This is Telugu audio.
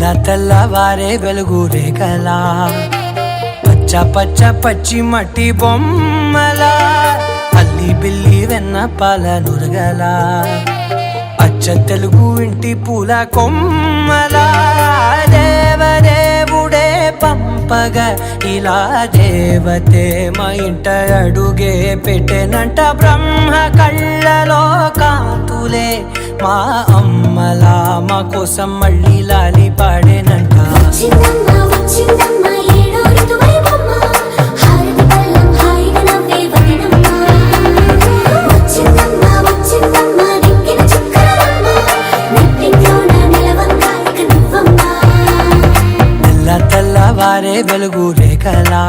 తెల్ల తెల్లవారే వెలుగు రేఖలా పచ్చ పచ్చ పచ్చి మట్టి బొమ్మలా అల్లి బిల్లి వెన్న పాల నురగలా అచ్చ తెలుగు ఇంటి పూల కొమ్మలా దేవదేవుడే పంపగా ఇలా దేవతే మా ఇంట అడుగే పెట్టెనంట బ్రహ్మ కళ్ళలో కాంతులే మా అమ్మలా మా కోసం మళ్ళీ లాలి పాడేనంట తెల్ల తెల్లవారే వెలుగు రేఖలా